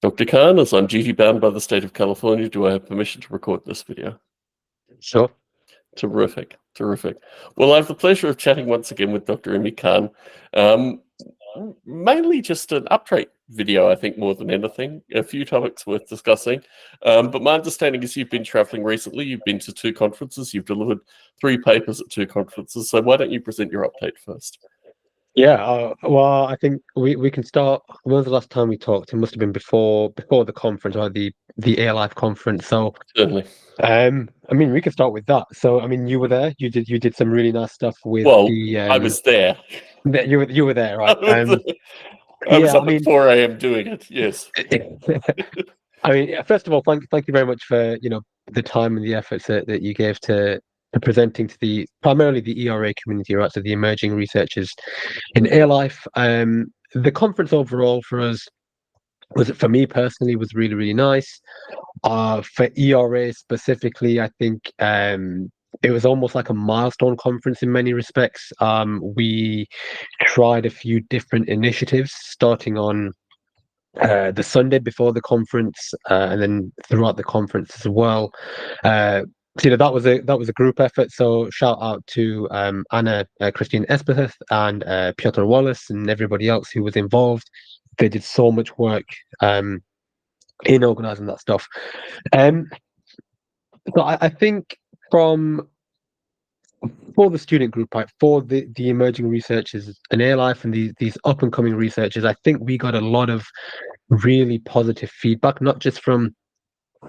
Dr. Khan, as I'm duty bound by the state of California, do I have permission to record this video? Sure. Terrific, terrific. Well, I have the pleasure of chatting once again with Dr. Imi Khan. Mainly just an update video, I think, more than anything. A few topics worth discussing. But my understanding is you've been traveling recently. You've been to 2 conferences. You've delivered 3 papers at 2 conferences. So why don't you present your update first? Yeah, well, I think we can start. When was the last time we talked? It must have been before the conference, or the Air Life conference. So, Certainly. I mean, we can start with that. So, I mean, you were there. You did some really nice stuff with Well, the. I was there. You were there, right? I was up at 4 a.m. doing it. Yes. I mean, first of all, thank you very much for the time and the efforts that you gave to presenting to primarily the ERA community, right? So the emerging researchers in air life. The conference overall for us for me personally was really, really nice. For ERA specifically, I think it was almost like a milestone conference in many respects. We tried a few different initiatives starting on the Sunday before the conference, and then throughout the conference as well. So that was a group effort. So shout out to Anna, Christine Espetheth, and Piotr Wallace, and everybody else who was involved. They did so much work in organising that stuff. So I think for the student group, right, for the emerging researchers in air life and these up and coming researchers, I think we got a lot of really positive feedback, not just from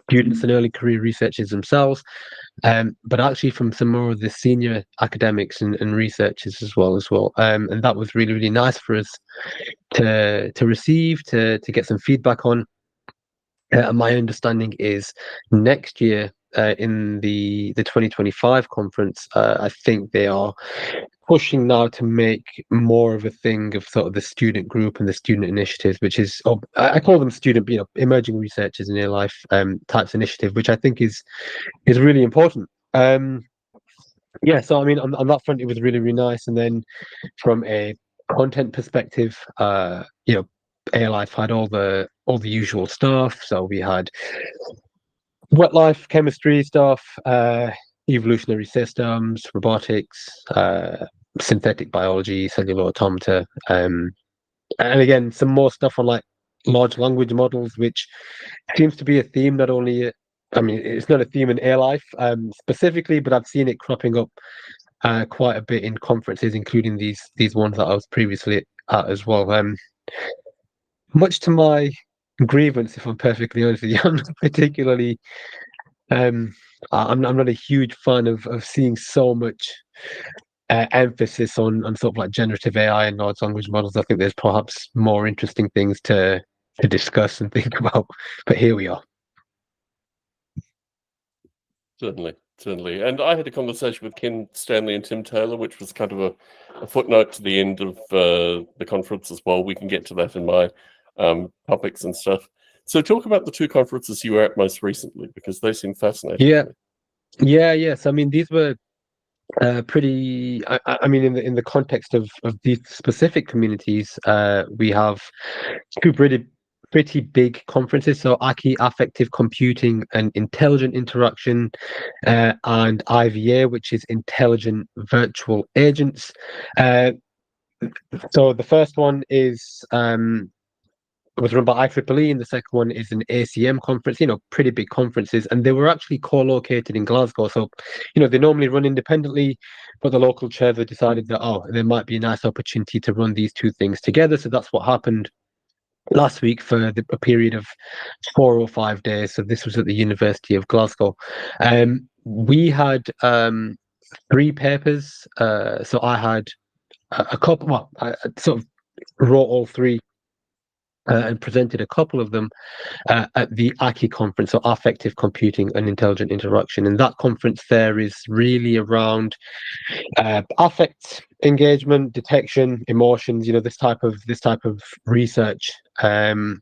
students and early career researchers themselves, but actually from some more of the senior academics and researchers as well. And that was really, really nice for us to receive, to get some feedback on. And my understanding is next year, in the 2025 conference, I think they are pushing now to make more of a thing of sort of the student group and the student initiatives, which is, I call them student, emerging researchers in their life types initiative, which I think is really important. Yeah, so I mean, on that front, it was really, really nice. And then from a content perspective, Air Life had all the usual stuff. So we had wet life chemistry stuff, evolutionary systems, robotics, synthetic biology, cellular automata, and again some more stuff on like large language models, which seems to be a theme. Not only, I mean, it's not a theme in air life specifically, but I've seen it cropping up quite a bit in conferences, including these ones that I was previously at as well. Much to my grievance, if I'm perfectly honest with you, I'm not particularly. I'm not a huge fan of seeing so much emphasis on sort of like generative AI and large language models. I think there's perhaps more interesting things to discuss and think about, but here we are. Certainly. And I had a conversation with Ken Stanley and Tim Taylor, which was kind of a footnote to the end of the conference as well. We can get to that in my topics and stuff. So talk about the 2 conferences you were at most recently, because they seem fascinating. Yes. I mean, these were pretty. I mean, in the context of these specific communities, we have 2 pretty big conferences. So ACI, Affective Computing and Intelligent Interaction, and IVA, which is Intelligent Virtual Agents. So the first one was run by IEEE, and the second one is an ACM conference, pretty big conferences, and they were actually co-located in Glasgow. So, they normally run independently, but the local chair, they decided that, there might be a nice opportunity to run these 2 things together. So that's what happened last week for a period of 4 or 5 days. So this was at the University of Glasgow. We had 3 papers. So I had a couple, well, I sort of wrote all 3 and presented a couple of them at the ACI conference, so Affective Computing and Intelligent Interaction. And that conference there is really around affect engagement, detection, emotions. This type of research. And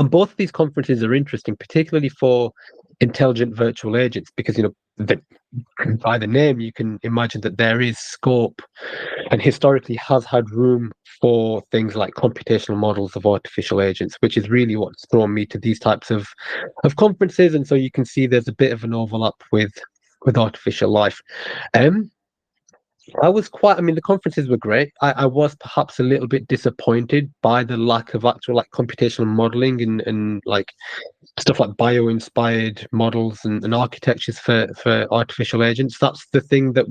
both of these conferences are interesting, particularly for intelligent virtual agents, because by the name, you can imagine that there is scope and historically has had room for things like computational models of artificial agents, which is really what's drawn me to these types of conferences. And so you can see there's a bit of an overlap with artificial life. I mean, the conferences were great. I was perhaps a little bit disappointed by the lack of actual like computational modeling and like stuff like bio-inspired models and architectures for artificial agents. That's the thing that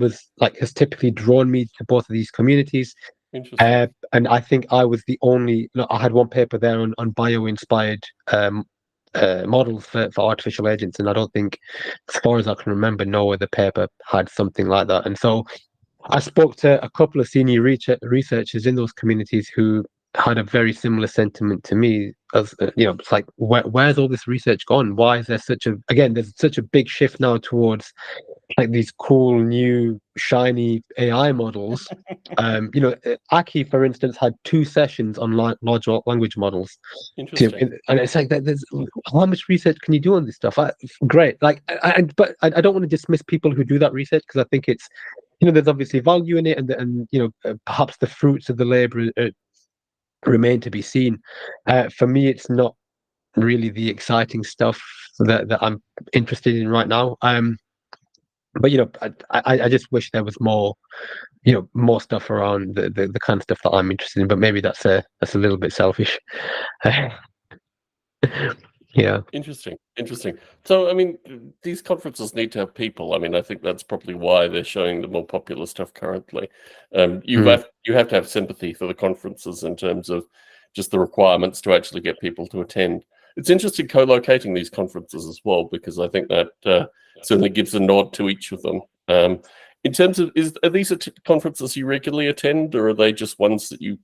has typically drawn me to both of these communities. Interesting. And I think I was the only. No, I had one paper there on bio-inspired models for artificial agents, and I don't think, as far as I can remember, no other paper had something like that. And so I spoke to a couple of senior researchers in those communities who had a very similar sentiment to me. As it's like, where's all this research gone? Why is there there's such a big shift now towards like these cool new shiny AI models. Aki, for instance, had 2 sessions on large language models. Interesting. And it's like there's how much research can you do on this stuff? Great. Like, but I don't want to dismiss people who do that research, because I think it's, there's obviously value in it, and perhaps the fruits of the labor remain to be seen. For me, it's not really the exciting stuff that I'm interested in right now. But I just wish there was more, more stuff around the kind of stuff that I'm interested in. But maybe that's a little bit selfish. Yeah. Interesting. So, I mean, these conferences need to have people. I mean, I think that's probably why they're showing the more popular stuff currently. You have to have sympathy for the conferences in terms of just the requirements to actually get people to attend. It's interesting co-locating these conferences as well, because I think that certainly gives a nod to each of them. In terms of, are these conferences you regularly attend, or are they just ones that you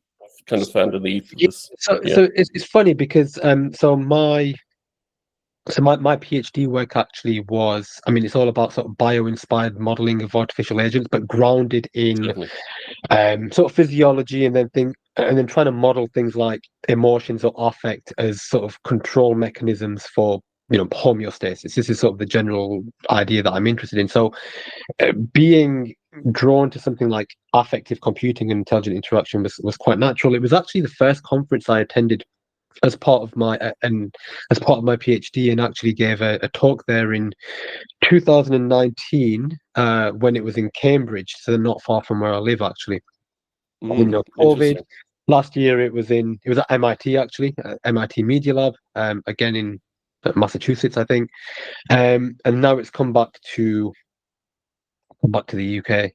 kind of found a need for this? So it's funny because my PhD work actually was, I mean, it's all about sort of bio-inspired modeling of artificial agents, but grounded in sort of physiology, and then trying to model things like emotions or affect as sort of control mechanisms for homeostasis. This is sort of the general idea that I'm interested in. So being drawn to something like affective computing and intelligent interaction was quite natural. It was actually the first conference I attended as part of my PhD, and actually gave a talk there in 2019 when it was in Cambridge, so not far from where I live actually. COVID. Last year it was at MIT actually, MIT Media Lab, again in Massachusetts, I think, and now it's come back to the UK.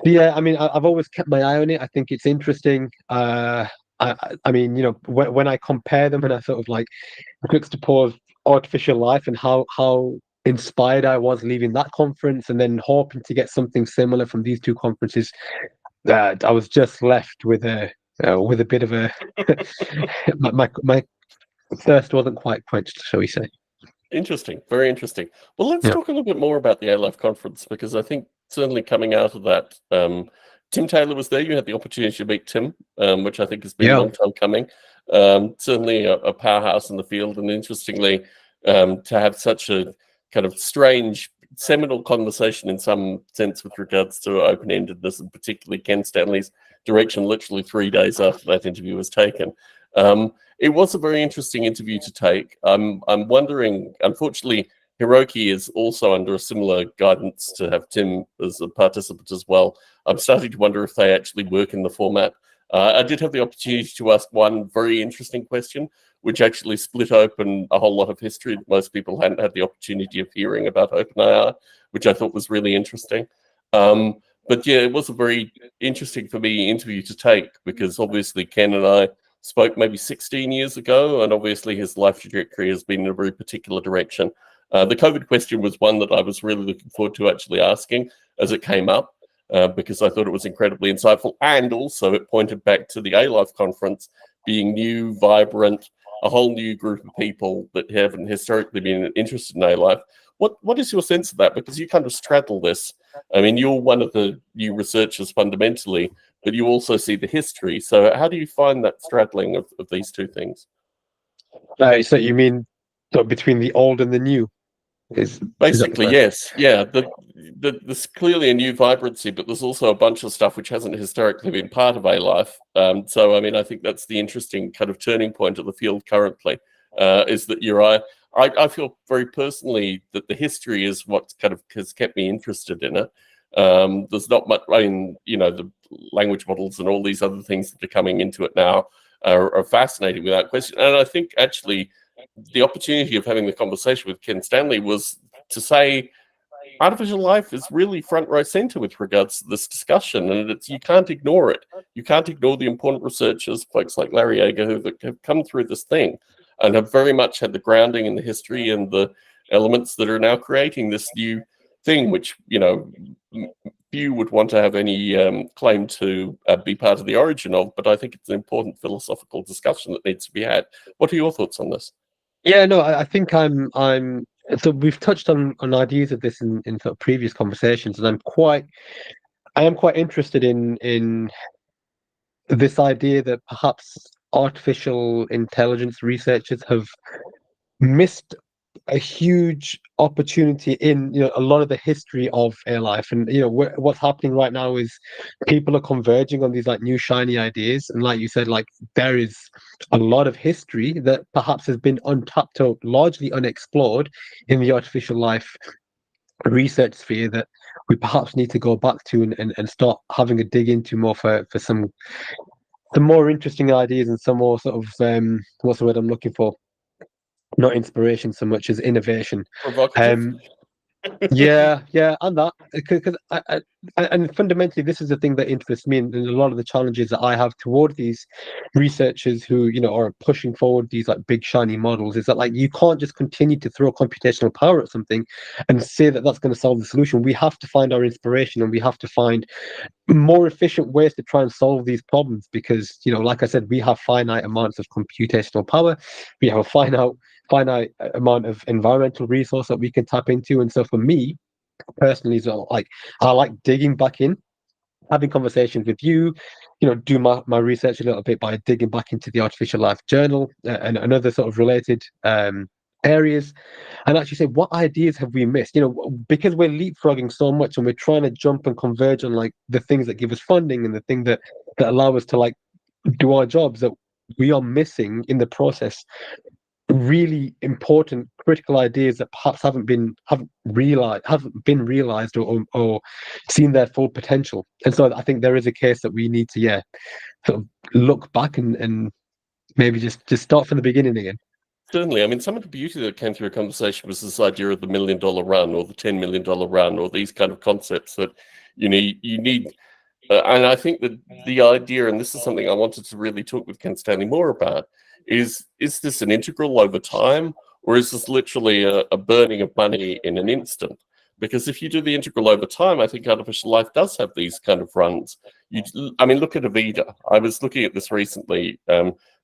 Yeah, I mean, I've always kept my eye on it. I think it's interesting. I mean, when I compare them and I sort of like juxtapose artificial life and how inspired I was leaving that conference, and then hoping to get something similar from these 2 conferences, I was just left with a bit of a my thirst wasn't quite quenched, shall we say. Interesting, very interesting. Well, let's talk a little bit more about the A-Life conference, because I think certainly coming out of that, Tim Taylor was there. You had the opportunity to meet Tim, which I think has been a long time coming. Certainly a powerhouse in the field, and interestingly, to have such a kind of strange, seminal conversation in some sense with regards to open-endedness, and particularly Ken Stanley's direction literally 3 days after that interview was taken. It was a very interesting interview to take. I'm wondering, unfortunately, Hiroki is also under a similar guidance to have Tim as a participant as well. I'm starting to wonder if they actually work in the format. I did have the opportunity to ask one very interesting question, which actually split open a whole lot of history that most people hadn't had the opportunity of hearing about OpenAI, which I thought was really interesting. But yeah, it was a very interesting for me interview to take, because obviously Ken and I spoke maybe 16 years ago, and obviously his life trajectory has been in a very particular direction. The COVID question was one that I was really looking forward to actually asking as it came up, because I thought it was incredibly insightful, and also it pointed back to the A-Life conference being new, vibrant, a whole new group of people that haven't historically been interested in A-Life. What is your sense of that? Because you kind of straddle this. I mean, you're one of the new researchers fundamentally, but you also see the history. So how do you find that straddling of these 2 things? So you mean between the old and the new? Is that Basically, the yes. Yeah, there's clearly a new vibrancy, but there's also a bunch of stuff which hasn't historically been part of A life. So, I mean, I think that's the interesting kind of turning point of the field currently, is that you're right. I feel very personally that the history is what kind of has kept me interested in it. There's not much, I mean, you know, the language models and all these other things that are coming into it now are fascinating without question. And I think actually the opportunity of having the conversation with Ken Stanley was to say artificial life is really front row center with regards to this discussion, and you can't ignore it. You can't ignore the important researchers, folks like Larry Yeager, who have come through this thing and have very much had the grounding in the history and the elements that are now creating this new thing, which, you know, few would want to have any claim to be part of the origin of, but I think it's an important philosophical discussion that needs to be had. What are your thoughts on this? Yeah, no, I think I'm so we've touched on ideas of this in sort of previous conversations, and I am quite interested in this idea that perhaps artificial intelligence researchers have missed a huge opportunity in, you know, a lot of the history of air life. And you know what's happening right now is people are converging on these like new shiny ideas, and like you said, like there is a lot of history that perhaps has been untapped or largely unexplored in the artificial life research sphere that we perhaps need to go back to and start having a dig into more for some more interesting ideas and some more sort of what's the word I'm looking for, not inspiration so much as innovation. Provocative? Um, yeah, and that because and fundamentally, this is the thing that interests me, and a lot of the challenges that I have toward these researchers who, you know, are pushing forward these like big shiny models is that like you can't just continue to throw computational power at something and say that that's going to solve the solution. We have to find our inspiration, and we have to find more efficient ways to try and solve these problems because, you know, like I said, we have finite amounts of computational power, we have a finite amount of environmental resource that we can tap into. And so for me personally, so like I like digging back in, having conversations with you, you know, do my research a little bit by digging back into the artificial life journal and other sort of related areas, and actually say what ideas have we missed, you know, because we're leapfrogging so much and we're trying to jump and converge on like the things that give us funding and the thing that allow us to like do our jobs, that we are missing in the process really important critical ideas that perhaps haven't been realized or seen their full potential. And so I think there is a case that we need to sort of look back and maybe just start from the beginning again. Certainly. I mean, some of the beauty that came through a conversation was this idea of the $1 million run or the $10 million run or these kind of concepts that you need. And I think that the idea, and this is something I wanted to really talk with Ken Stanley more about, is this an integral over time, or is this literally a burning of money in an instant? Because if you do the integral over time, I think artificial life does have these kind of runs. I mean, look at Avida. I was looking at this recently.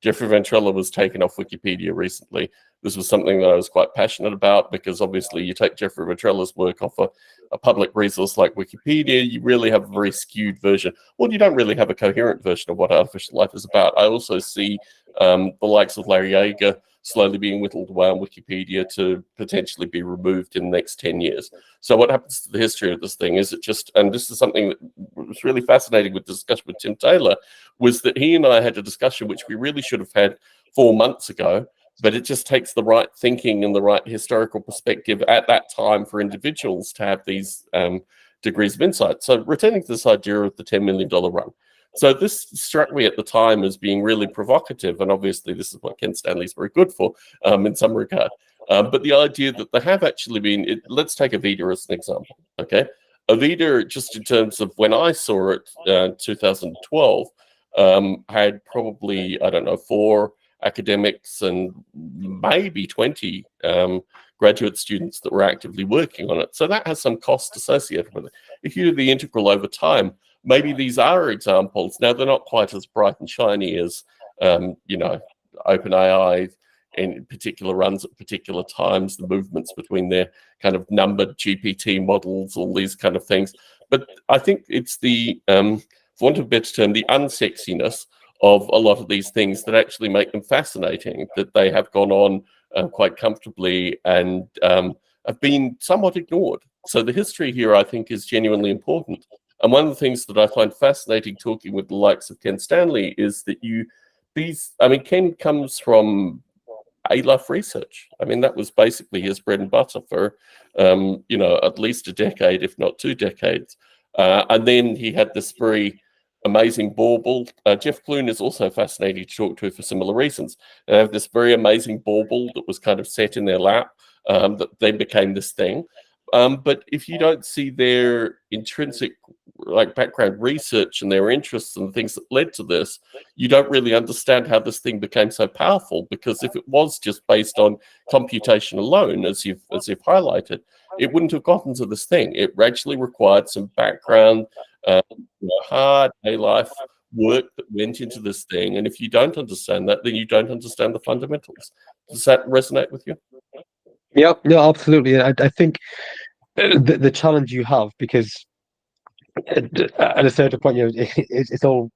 Jeffrey Ventrella was taken off Wikipedia recently. This was something that I was quite passionate about because obviously you take Jeffrey Ventrella's work off a public resource like Wikipedia, you really have a very skewed version. Well, you don't really have a coherent version of what artificial life is about. I also see the likes of Larry Yeager slowly being whittled away on Wikipedia to potentially be removed in the next 10 years. So what happens to the history of this thing is it just, and this is something that was really fascinating with the discussion with Tim Taylor, was that he and I had a discussion which we really should have had 4 months ago, but it just takes the right thinking and the right historical perspective at that time for individuals to have these degrees of insight. So returning to this idea of the $10 million run. So this struck me at the time as being really provocative, and obviously this is what Ken Stanley's very good for in some regard. But the idea that there have actually been, let's take Avida as an example, okay? Avida, just in terms of when I saw it, 2012, had probably, I don't know, 4 academics and maybe 20 graduate students that were actively working on it. So that has some cost associated with it. If you do the integral over time, maybe these are examples. Now, they're not quite as bright and shiny as, OpenAI in particular runs at particular times, the movements between their kind of numbered GPT models, all these kind of things. But I think it's the, for want of a better term, the unsexiness of a lot of these things that actually make them fascinating, that they have gone on quite comfortably and have been somewhat ignored. So the history here, I think, is genuinely important. And one of the things that I find fascinating talking with the likes of Ken Stanley is that Ken comes from ALUF research. I mean, that was basically his bread and butter for, at least a decade, if not 2 decades. And then he had this very amazing bauble. Jeff Clune is also fascinating to talk to for similar reasons. They have this very amazing bauble that was kind of set in their lap that then became this thing. But if you don't see their intrinsic background research and their interests and the things that led to this, you don't really understand how this thing became so powerful. Because if it was just based on computation alone, as you've highlighted, it wouldn't have gotten to this thing. It actually required some background, hard day life work that went into this thing. And if you don't understand that, then you don't understand the fundamentals. Does that resonate with you? Yeah, no, absolutely. I think the challenge you have, because at a certain point, it's all,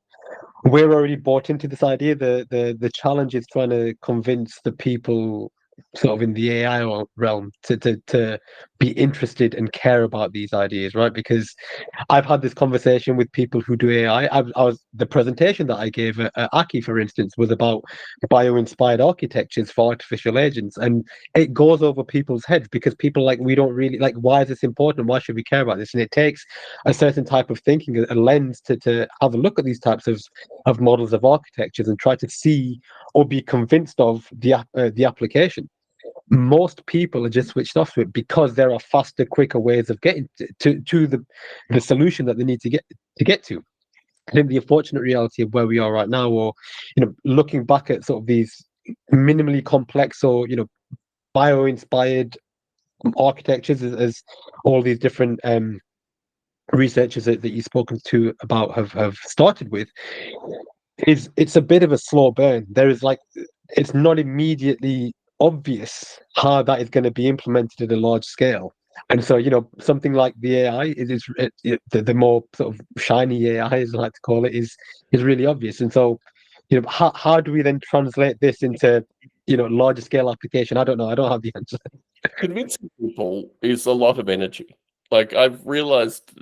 we're already bought into this idea. The challenge is trying to convince the people sort of in the AI realm to be interested and care about these ideas, right? Because I've had this conversation with people who do AI. The presentation that I gave at Aki, for instance, was about bio-inspired architectures for artificial agents, and it goes over people's heads because people we don't really why is this important? Why should we care about this? And it takes a certain type of thinking, a lens to have a look at these types of models of architectures and try to see or be convinced of the application. Most people are just switched off to it because there are faster, quicker ways of getting to the solution that they need to get to. I think the unfortunate reality of where we are right now, or looking back at sort of these minimally complex or bio-inspired architectures, as all these different researchers that you've spoken to about have started with, it's a bit of a slow burn. It's not immediately obvious how that is going to be implemented at a large scale. And so, something like the AI the more sort of shiny AI, as I like to call it, is really obvious. And so, how do we then translate this into, larger scale application? I don't know. I don't have the answer. Convincing people is a lot of energy. I've realized,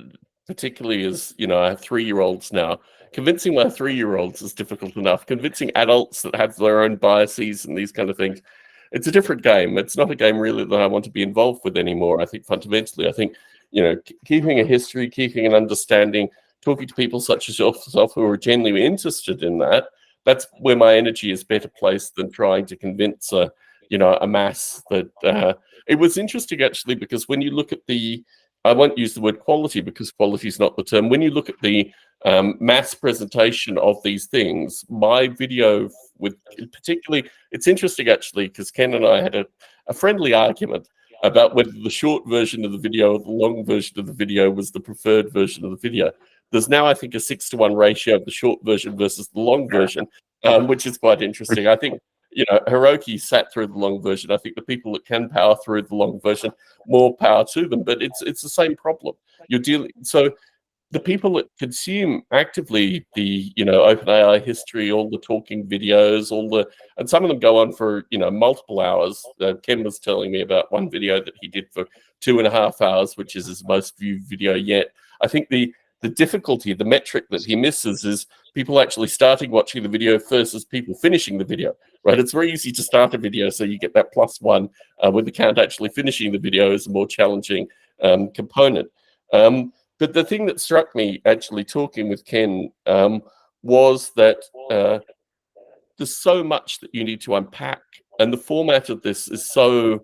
particularly as I have 3-year-olds now, convincing my 3-year-olds is difficult enough. Convincing adults that have their own biases and these kind of things, it's a different game. It's not a game really that I want to be involved with anymore. I think fundamentally, keeping a history, keeping an understanding, talking to people such as yourself who are genuinely interested in that, that's where my energy is better placed than trying to convince a mass that. It was interesting actually, because when you look at I won't use the word quality because quality is not the term. When you look at the mass presentation of these things, my video it's interesting actually, because Ken and I had a friendly argument about whether the short version of the video or the long version of the video was the preferred version of the video. There's now, I think, a 6-to-1 ratio of the short version versus the long version, which is quite interesting. I think Hiroki sat through the long version. I think the people that can power through the long version, more power to them. But it's the same problem. So the people that consume actively the OpenAI history, all the talking videos, and some of them go on for multiple hours. Ken was telling me about one video that he did for 2.5 hours, which is his most viewed video yet. I think the difficulty, the metric that he misses is people actually starting watching the video versus people finishing the video, right? It's very easy to start a video, so you get that +1. With the count actually finishing the video is a more challenging component. But the thing that struck me actually talking with Ken was that there's so much that you need to unpack, and the format of this is so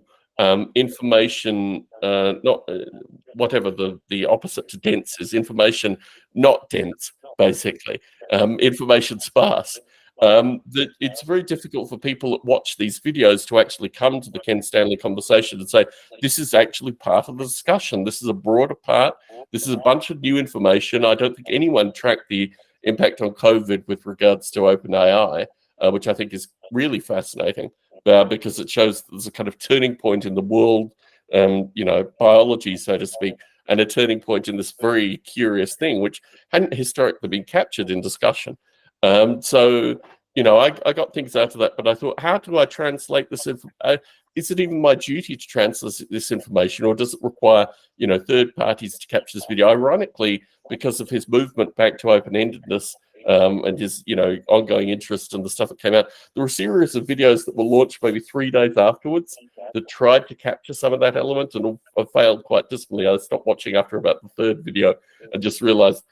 information, not whatever the opposite to dense is, information not dense, basically, information sparse. That it's very difficult for people that watch these videos to actually come to the Ken Stanley conversation and say, this is actually part of the discussion. This is a broader part. This is a bunch of new information. I don't think anyone tracked the impact on COVID with regards to OpenAI, which I think is really fascinating. Because it shows there's a kind of turning point in the world, biology, so to speak, and a turning point in this very curious thing, which hadn't historically been captured in discussion. So, I got things out of that, but I thought, how do I translate this? Is it even my duty to translate this information, or does it require, third parties to capture this video? Ironically, because of his movement back to open-endedness and his, ongoing interest in the stuff that came out, there were a series of videos that were launched maybe 3 days afterwards that tried to capture some of that element and failed quite dismally. I stopped watching after about the third video and just realized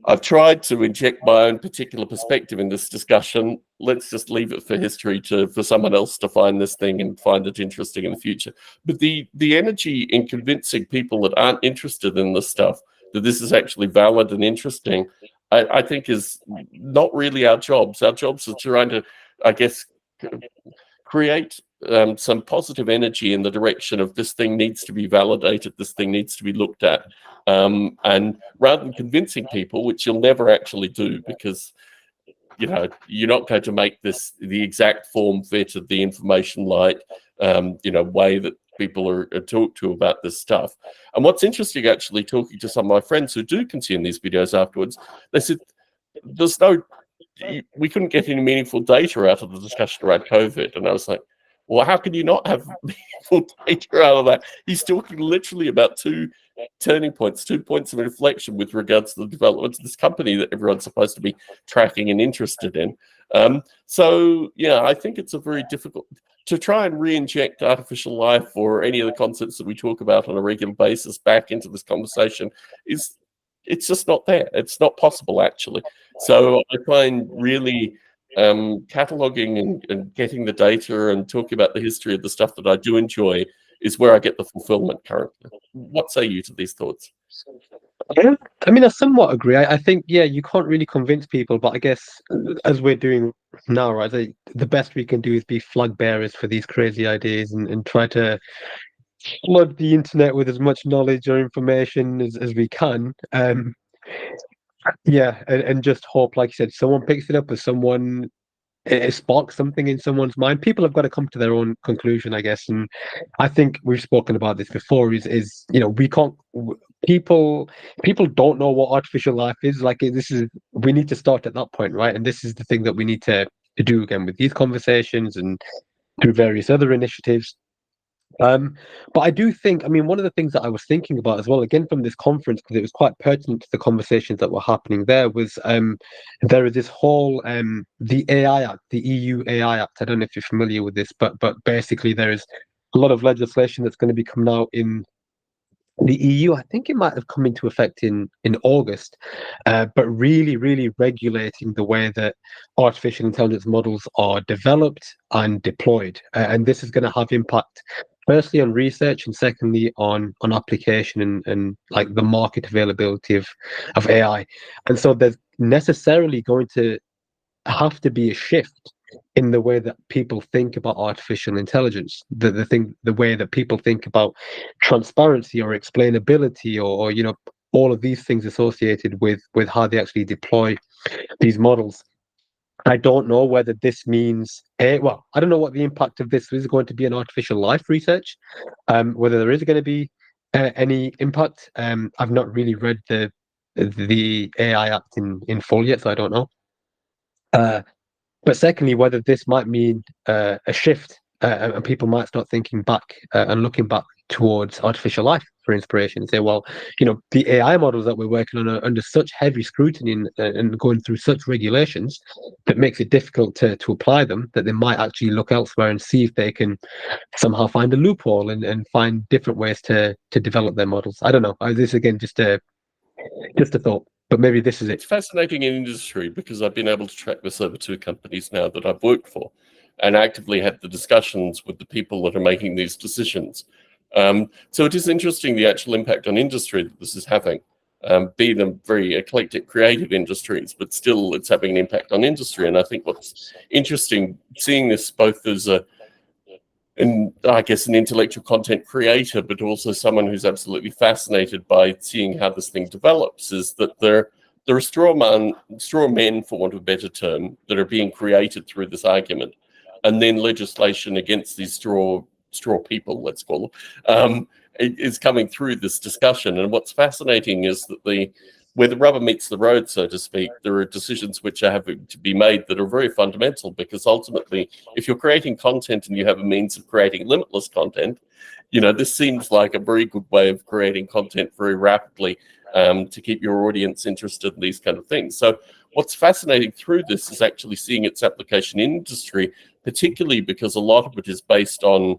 I've tried to inject my own particular perspective in this discussion. Let's just leave it for history for someone else to find this thing and find it interesting in the future. But the energy in convincing people that aren't interested in this stuff that this is actually valid and interesting, I think is not really our jobs. Our jobs are trying to, I guess, create some positive energy in the direction of this thing needs to be validated, this thing needs to be looked at. And rather than convincing people, which you'll never actually do, because you're not going to make this the exact form fit of the information light way that people are talked to about this stuff. And what's interesting, actually, talking to some of my friends who do consume these videos afterwards, they said we couldn't get any meaningful data out of the discussion around COVID. And I was like, well, how can you not have meaningful data out of that? He's talking literally about 2 turning points, 2 points of inflection with regards to the development of this company that everyone's supposed to be tracking and interested in. So, I think it's a very difficult to try and re-inject artificial life or any of the concepts that we talk about on a regular basis back into this conversation it's just not there. It's not possible, actually. So I find really cataloging and getting the data and talking about the history of the stuff that I do enjoy is where I get the fulfillment currently. What say you to these thoughts? Yeah, I mean, I somewhat agree. I think, you can't really convince people, but I guess as we're doing now, right, the best we can do is be flag bearers for these crazy ideas and try to flood the internet with as much knowledge or information as we can. And just hope, like you said, someone picks it up or someone it sparks something in someone's mind. People have got to come to their own conclusion, I guess. And I think we've spoken about this before. We can't. People don't know what artificial life is. We need to start at that point, right? And this is the thing that we need to do again with these conversations and through various other initiatives. But I do think, one of the things that I was thinking about as well, again from this conference, because it was quite pertinent to the conversations that were happening there, was there is this whole the AI Act, the EU AI Act. I don't know if you're familiar with this, but basically there is a lot of legislation that's going to be coming out in the EU. I think it might have come into effect in August, but really, really regulating the way that artificial intelligence models are developed and deployed. And this is going to have impact, firstly on research, and secondly on application and like the market availability of AI. And so there's necessarily going to have to be a shift in the way that people think about artificial intelligence, the way that people think about transparency or explainability or all of these things associated with how they actually deploy these models. I don't know whether this means I don't know what the impact of this is going to be on artificial life research, whether there is going to be any impact. I've not really read the AI Act in full yet, so I don't know. But secondly, whether this might mean a shift and people might start thinking back and looking back towards artificial life for inspiration and say, well, the AI models that we're working on are under such heavy scrutiny and going through such regulations that makes it difficult to apply them, that they might actually look elsewhere and see if they can somehow find a loophole and find different ways to develop their models. I don't know. This again, just a thought. But maybe this is it. It's fascinating in industry because I've been able to track this over 2 companies now that I've worked for and actively had the discussions with the people that are making these decisions. So it is interesting the actual impact on industry that this is having, be them very eclectic creative industries, but still it's having an impact on industry. And I think what's interesting, seeing this both as an intellectual content creator, but also someone who's absolutely fascinated by seeing how this thing develops, is that there are straw men, for want of a better term, that are being created through this argument, and then legislation against these straw people, let's call them, is coming through this discussion. And what's fascinating is that where the rubber meets the road, so to speak, there are decisions which are having to be made that are very fundamental, because ultimately, if you're creating content and you have a means of creating limitless content, this seems like a very good way of creating content very rapidly, to keep your audience interested in these kind of things. So what's fascinating through this is actually seeing its application in industry, particularly because a lot of it is based on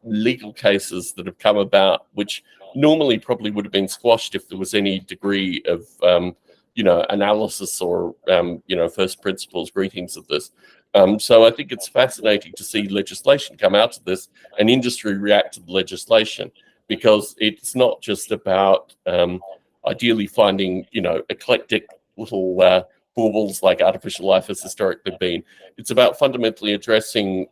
legal cases that have come about, which normally probably would have been squashed if there was any degree of analysis or first principles greetings of this. So I think it's fascinating to see legislation come out of this and industry react to the legislation, because it's not just about ideally finding eclectic little baubles like artificial life has historically been. It's about fundamentally addressing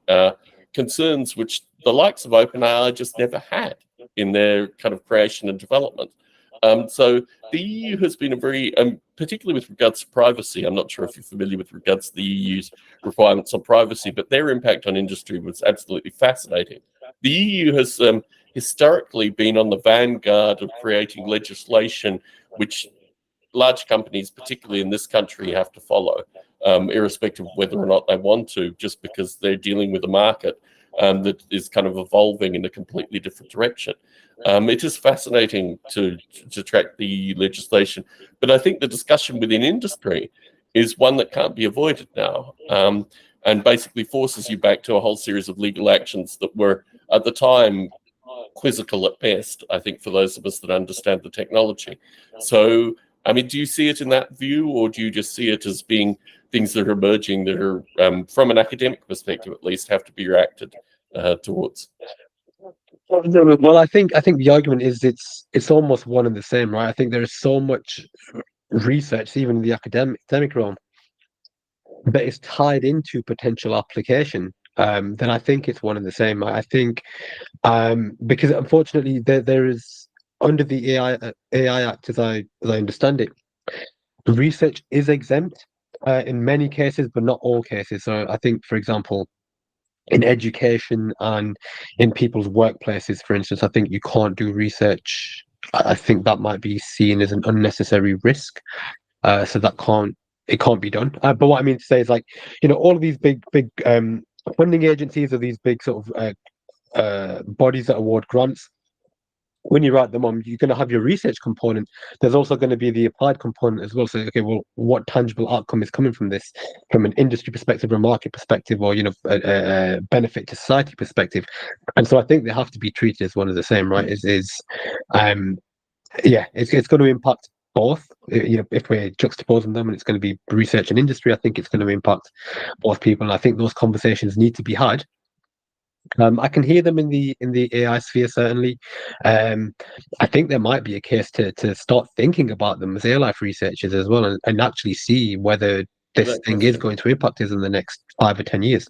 concerns which the likes of OpenAI just never had in their kind of creation and development. So the EU has been a very, particularly with regards to privacy, I'm not sure if you're familiar with regards to the EU's requirements on privacy, but their impact on industry was absolutely fascinating. The EU has historically been on the vanguard of creating legislation which large companies, particularly in this country, have to follow, irrespective of whether or not they want to, just because they're dealing with a market that is kind of evolving in a completely different direction. It is fascinating to track the legislation, but I think the discussion within industry is one that can't be avoided now, and basically forces you back to a whole series of legal actions that were, at the time, quizzical at best, I think, for those of us that understand the technology. So, I mean, do you see it in that view, or do you just see it as being things that are emerging that are, from an academic perspective at least, have to be reacted towards? Well, I think the argument is it's almost one and the same, right? I think there is so much research, even in the academic realm, that is tied into potential application. Then I think it's one and the same. I think because unfortunately there is, under the AI Act, as I understand it, research is exempt in many cases, but not all cases. So I think, for example, in education and in people's workplaces, for instance, I think you can't do research. I think that might be seen as an unnecessary risk. So that can't be done. But what I mean to say is, like, all of these big funding agencies, or these big sort of bodies that award grants, when you write them on, you're going to have your research component. There's also going to be the applied component as well. So, okay, well, what tangible outcome is coming from this, from an industry perspective, or a market perspective, or a benefit to society perspective? And so I think they have to be treated as one and the same, right? It's going to impact both. If we're juxtaposing them, and it's going to be research and industry, I think it's going to impact both people, and I think those conversations need to be had. I can hear them in the AI sphere, certainly. I think there might be a case to start thinking about them as AI life researchers as well, and actually see whether this thing is going to impact us in the next 5 or 10 years.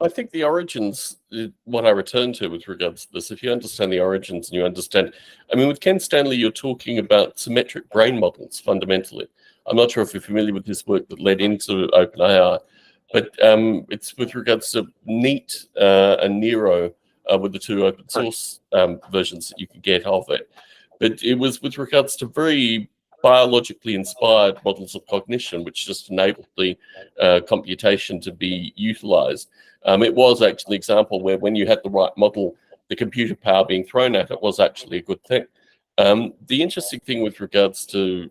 I think the origins, what I return to with regards to this, if you understand the origins and you understand, I mean, with Ken Stanley, you're talking about symmetric brain models fundamentally. I'm not sure if you're familiar with his work that led into OpenAI, but it's with regards to Neat and Nero, with the two open source versions that you can get of it. But it was with regards to very biologically inspired models of cognition, which just enabled the computation to be utilized. It was actually an example where, when you had the right model, the computer power being thrown at it was actually a good thing. The interesting thing with regards to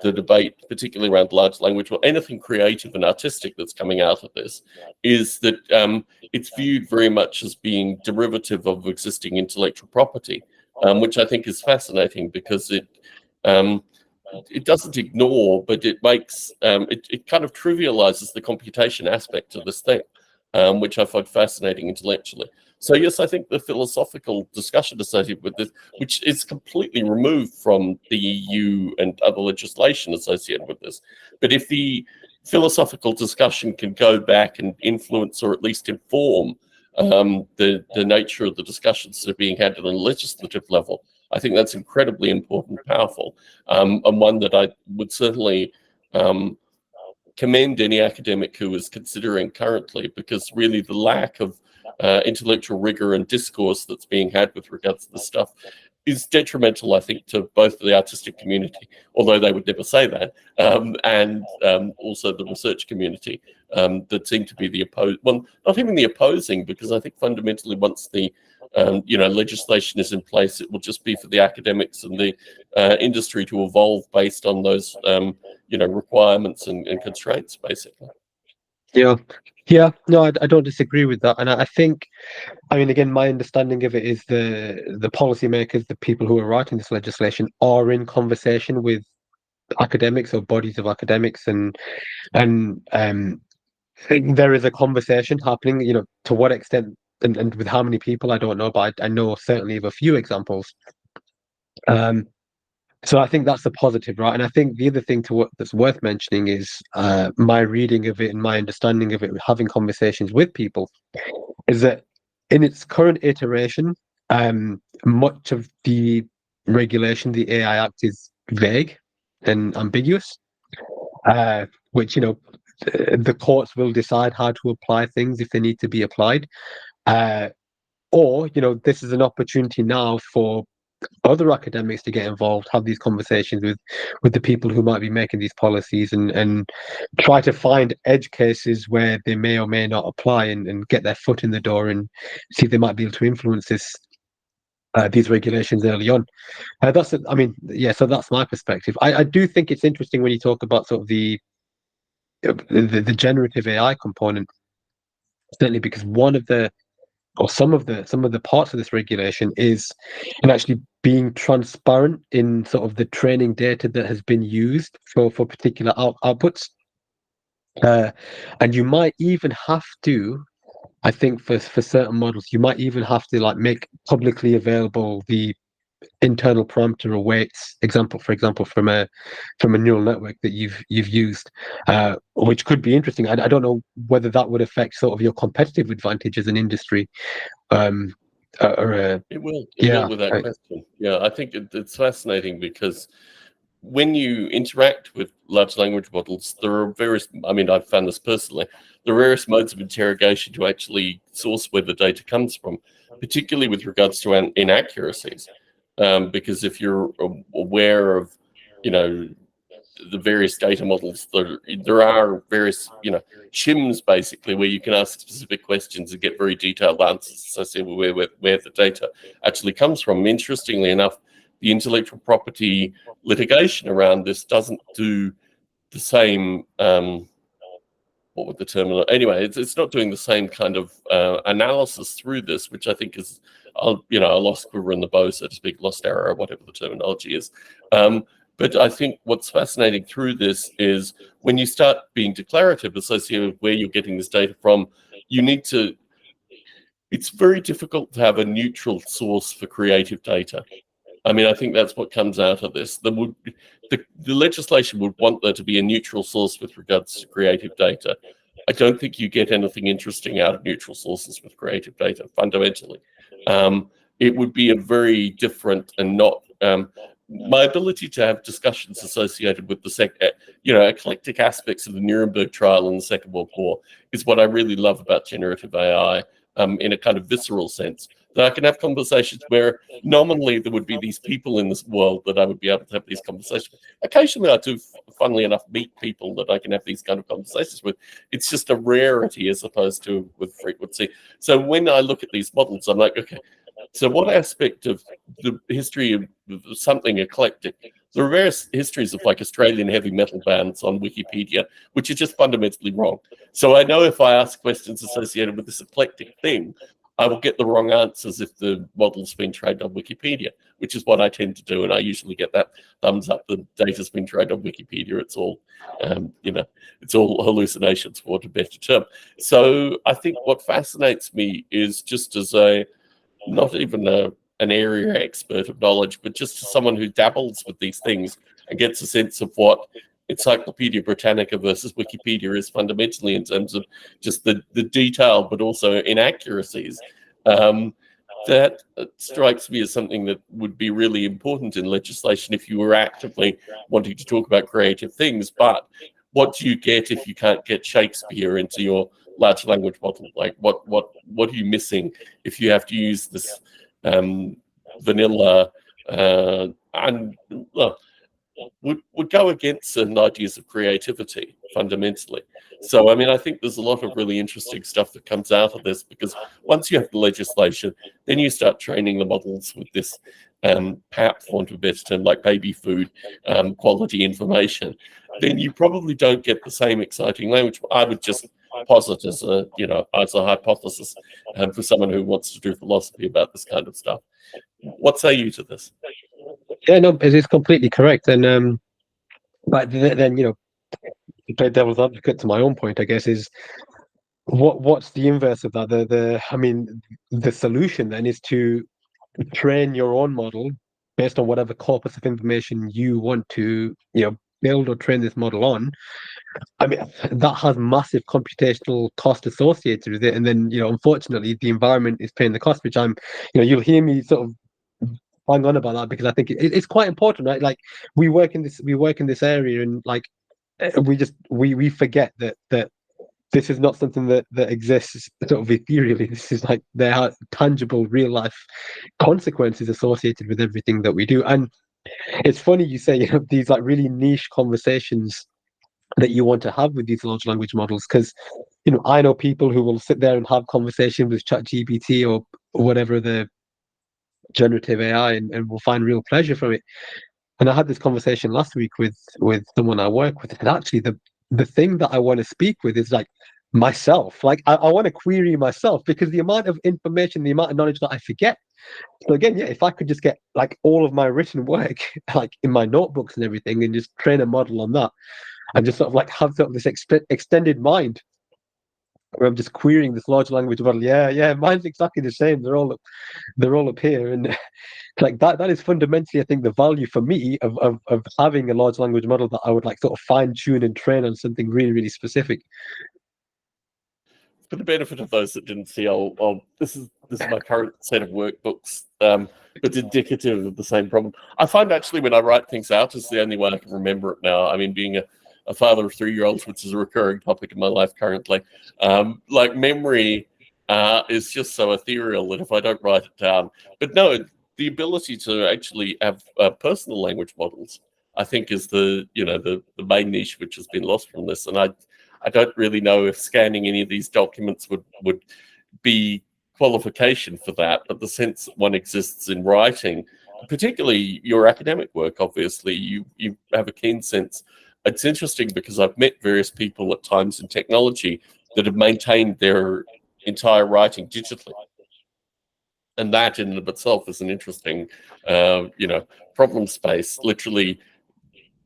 the debate, particularly around large language or anything creative and artistic that's coming out of this, is that it's viewed very much as being derivative of existing intellectual property, which I think is fascinating, because it doesn't ignore, but it makes it kind of trivializes the computation aspect of this thing, which I find fascinating intellectually. So yes, I think the philosophical discussion associated with this, which is completely removed from the EU and other legislation associated with this, but if the philosophical discussion can go back and influence, or at least inform, the nature of the discussions that are being had at a legislative level, I think that's incredibly important and powerful, and one that I would certainly commend any academic who is considering currently, because really the lack of intellectual rigor and discourse that's being had with regards to this stuff is detrimental, I think, to both the artistic community, although they would never say that, and also the research community that seem to be the opposed. Well, not even the opposing, because I think fundamentally, once the legislation is in place, it will just be for the academics and the industry to evolve based on those requirements and constraints, basically. Yeah, no, I don't disagree with that, and I think, I mean, again, my understanding of it is the policymakers, the people who are writing this legislation, are in conversation with academics or bodies of academics, and there is a conversation happening. To what extent and with how many people, I don't know, but I know certainly of a few examples. So I think that's a positive, right? And I think the other thing that's worth mentioning is my reading of it and my understanding of it, having conversations with people, is that in its current iteration, much of the regulation, the AI Act, is vague and ambiguous, which, the courts will decide how to apply things if they need to be applied. Or, this is an opportunity now for other academics to get involved, have these conversations with the people who might be making these policies, and try to find edge cases where they may or may not apply, and get their foot in the door and see if they might be able to influence these regulations early on. So that's my perspective. I do think it's interesting when you talk about sort of the generative AI component, certainly because some of the parts of this regulation is in actually being transparent in sort of the training data that has been used for particular outputs. And you might even have to, I think, for certain models, you might even have to like make publicly available the internal parameter or weights, for example, from a neural network that you've used, which could be interesting. I don't know whether that would affect sort of your competitive advantage as an industry. It will with that question. Yeah, I think it's fascinating because when you interact with large language models, there are various, I mean, I've found this personally, there are various modes of interrogation to actually source where the data comes from, particularly with regards to inaccuracies. Because if you're aware of, the various data models, there are various, shims basically where you can ask specific questions and get very detailed answers associated with where the data actually comes from. Interestingly enough, the intellectual property litigation around this doesn't do the same. What would the term? Anyway, it's not doing the same kind of analysis through this, which I think is, a lost quiver in the bow, so to speak, lost arrow, whatever the terminology is. But I think what's fascinating through this is when you start being declarative associated with where you're getting this data from, it's very difficult to have a neutral source for creative data. I mean, I think that's what comes out of this. The legislation would want there to be a neutral source with regards to creative data. I don't think you get anything interesting out of neutral sources with creative data, fundamentally. It would be a very different and not... my ability to have discussions associated with the eclectic aspects of the Nuremberg trial and the Second World War is what I really love about generative AI, in a kind of visceral sense. That I can have conversations where nominally there would be these people in this world that I would be able to have these conversations with. Occasionally I do, funnily enough, meet people that I can have these kind of conversations with. It's just a rarity as opposed to with frequency. So when I look at these models, I'm like, okay, so what aspect of the history of something eclectic? There are various histories of like Australian heavy metal bands on Wikipedia, which are just fundamentally wrong. So I know if I ask questions associated with this eclectic thing, I will get the wrong answers if the model's been trained on Wikipedia, which is what I tend to do. And I usually get that thumbs up. The data's been trained on Wikipedia. It's all, it's all hallucinations, for want of a better term. So I think what fascinates me is just as not even an area expert of knowledge, but just as someone who dabbles with these things and gets a sense of what Encyclopedia Britannica versus Wikipedia is fundamentally in terms of just the detail, but also inaccuracies. That strikes me as something that would be really important in legislation if you were actively wanting to talk about creative things. But what do you get if you can't get Shakespeare into your large language model? Like, what are you missing if you have to use this vanilla and well, would go against certain ideas of creativity fundamentally. So, I mean, I think there's a lot of really interesting stuff that comes out of this, because once you have the legislation, then you start training the models with this, perhaps, for want of a better term, like baby food quality information. Then you probably don't get the same exciting language. I would just posit as a, as a hypothesis, for someone who wants to do philosophy about this kind of stuff. What say you to this? Yeah, no, it is completely correct. And but then, to play devil's advocate to my own point, I guess, is what's the inverse of that? I mean, the solution then is to train your own model based on whatever corpus of information you want to, build or train this model on. I mean, that has massive computational cost associated with it, and then, unfortunately, the environment is paying the cost, which you'll hear me sort of hang on about that, because I think it's quite important, right? Like, we work in this area, and like, we forget that this is not something that exists sort of ethereally. This is like, there are tangible, real life consequences associated with everything that we do. And it's funny you say, these like really niche conversations that you want to have with these large language models, because I know people who will sit there and have conversations with ChatGPT or whatever the generative AI, and will find real pleasure from it. And I had this conversation last week with someone I work with, and actually the thing that I want to speak with is like myself. Like, I want to query myself, because the amount of information, the amount of knowledge that I forget. So again, yeah, if I could just get like all of my written work like in my notebooks and everything, and just train a model on that, and just sort of like have sort of this extended mind where I'm just querying this large language model. Yeah, mine's exactly the same. They're all up here, and like that is fundamentally, I think, the value for me of having a large language model that I would like sort of fine tune and train on something really, really specific. For the benefit of those that didn't see, this is my current set of workbooks, but indicative of the same problem. I find actually when I write things out, is the only way I can remember it now. I mean, being a father of 3-year-olds, which is a recurring topic in my life currently, like memory is just so ethereal that if I don't write it down, but no, the ability to actually have personal language models, I think, is the main niche which has been lost from this. And I don't really know if scanning any of these documents would be qualification for that, but the sense that one exists in writing, particularly your academic work, obviously, you have a keen sense. It's interesting because I've met various people at times in technology that have maintained their entire writing digitally. And that in and of itself is an interesting, problem space. Literally,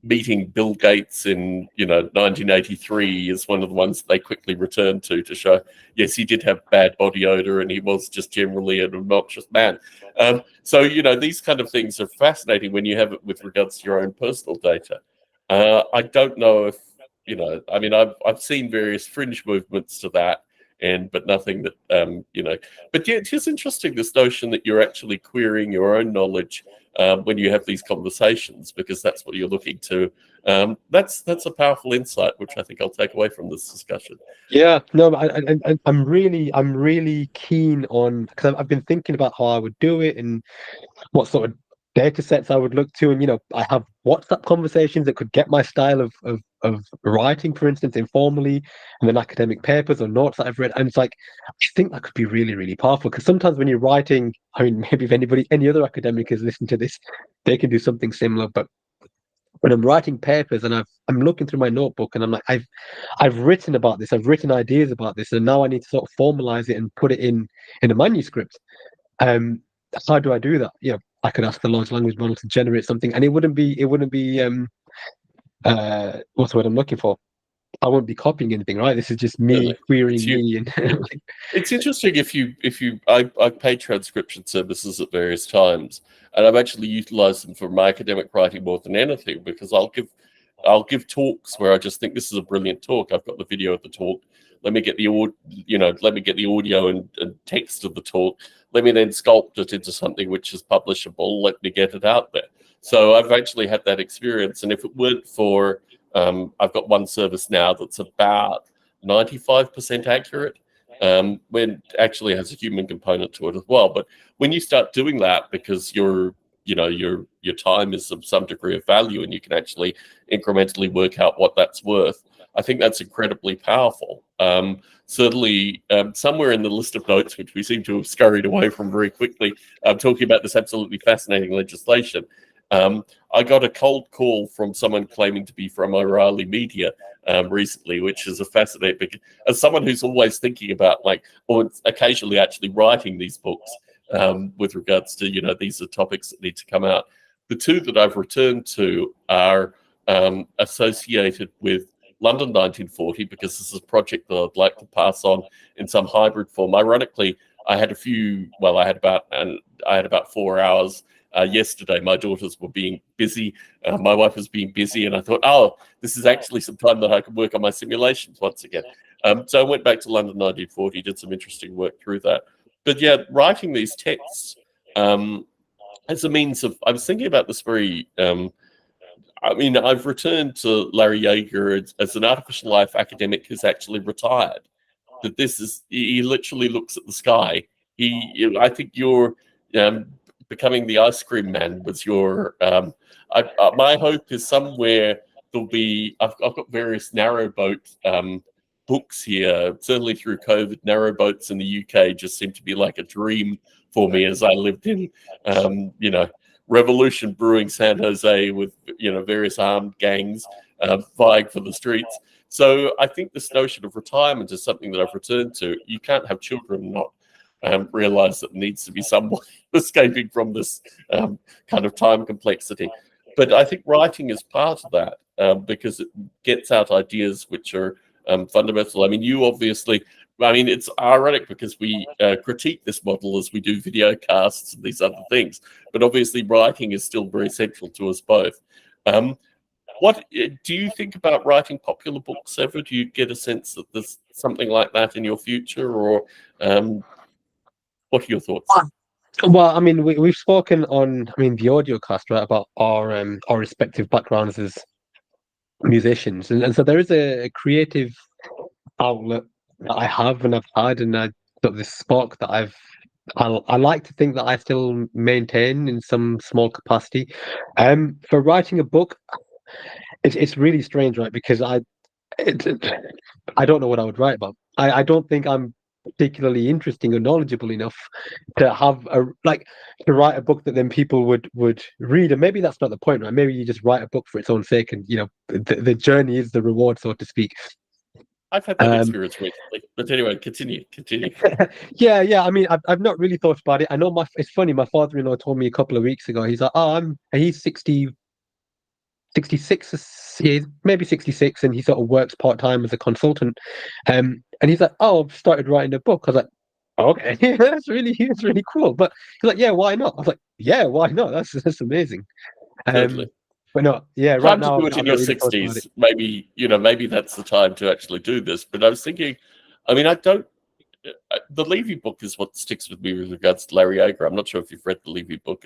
meeting Bill Gates in 1983 is one of the ones they quickly returned to show, yes, he did have bad body odor and he was just generally an obnoxious man. So these kind of things are fascinating when you have it with regards to your own personal data. I don't know if I mean, I've seen various fringe movements to that, but nothing that But yeah, it is interesting, this notion that you're actually querying your own knowledge when you have these conversations, because that's what you're looking to. That's a powerful insight, which I think I'll take away from this discussion. Yeah, no, I'm really keen on, because I've been thinking about how I would do it and what sort of data sets I would look to. And I have WhatsApp conversations that could get my style of writing, for instance, informally, and then academic papers or notes that I've read. And it's like, I think that could be really, really powerful, because sometimes when you're writing, I mean, maybe if any other academic is listening to this, they can do something similar. But when I'm writing papers and I'm looking through my notebook, and I'm like, I've written about this, I've written ideas about this, and now I need to sort of formalize it and put it in a manuscript. How do I do that? I could ask the large language model to generate something, and it wouldn't be what's the word I'm looking for? I won't be copying anything, right? This is just me querying me. And it's interesting I've paid transcription services at various times, and I've actually utilized them for my academic writing more than anything, because I'll give talks where I just think this is a brilliant talk. I've got the video of the talk. Let me get the audio and text of the talk. Let me then sculpt it into something which is publishable. Let me get it out there. So I've actually had that experience. And if it weren't for, I've got one service now that's about 95% accurate, when it actually has a human component to it as well. But when you start doing that, because you're your time is of some degree of value, and you can actually incrementally work out what that's worth. I think that's incredibly powerful. Certainly, somewhere in the list of notes, which we seem to have scurried away from very quickly, talking about this absolutely fascinating legislation, I got a cold call from someone claiming to be from O'Reilly Media recently, which is a fascinating, because as someone who's always thinking about, or occasionally actually writing these books with regards to, these are topics that need to come out. The two that I've returned to are associated with London 1940, because this is a project that I'd like to pass on in some hybrid form. Ironically, I had about 4 hours yesterday. My daughters were being busy, my wife was being busy, and I thought, oh, this is actually some time that I can work on my simulations once again. So I went back to London 1940, did some interesting work through that. But yeah, writing these texts as a means of, I was thinking about this very I've returned to Larry Yeager as an artificial life academic who's actually retired. That he literally looks at the sky. I think you're becoming the ice cream man was your. My hope is somewhere there'll be. I've got various narrowboat books here. Certainly through COVID, narrowboats in the UK just seem to be like a dream for me, as I lived in, revolution brewing San Jose with various armed gangs vying for the streets. So I think this notion of retirement is something that I've returned to. You can't have children not realize that there needs to be someone escaping from this kind of time complexity. But I think writing is part of that because it gets out ideas which are fundamental. I mean, you obviously. It's ironic because we critique this model as we do video casts and these other things, but obviously writing is still very central to us both. What do you think about writing popular books ever? Do you get a sense that there's something like that in your future, or what are your thoughts? Well, we've spoken on, the audio cast, right, about our respective backgrounds as musicians, and so there is a creative outlet that I have and I've had, and this spark that I like to think that I still maintain in some small capacity. For writing a book, it's really strange, right? Because I don't know what I would write about. I don't think I'm particularly interesting or knowledgeable enough to have to write a book that then people would read. And maybe that's not the point, right? Maybe you just write a book for its own sake, and the journey is the reward, so to speak. I've had that experience recently, but anyway, continue. Yeah. I've not really thought about it. I know it's funny. My father-in-law told me a couple of weeks ago. He's like, he's 66, maybe 66, and he sort of works part-time as a consultant. And he's like, I've started writing a book. I was like, okay, that's really cool. But he's like, yeah, why not? I was like, yeah, why not? That's amazing. Totally. But no, yeah, Time right now, to do it in your 60s. Maybe maybe that's the time to actually do this. But I was thinking, I don't. The Levy book is what sticks with me with regards to Larry Yeager. I'm not sure if you've read the Levy book.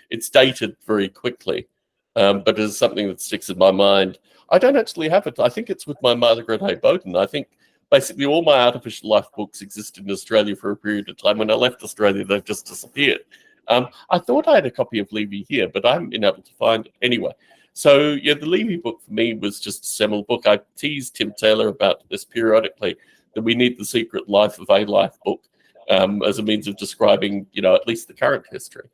It's dated very quickly, but it is something that sticks in my mind. I don't actually have it. I think it's with my Margaret A. Bowden. I think basically all my artificial life books existed in Australia for a period of time. When I left Australia, they've just disappeared. I thought I had a copy of Levy here, but I haven't been able to find it anyway. So yeah, the Levy book for me was just a seminal book. I teased Tim Taylor about this periodically, that we need the Secret Life of a Life book as a means of describing, at least the current history.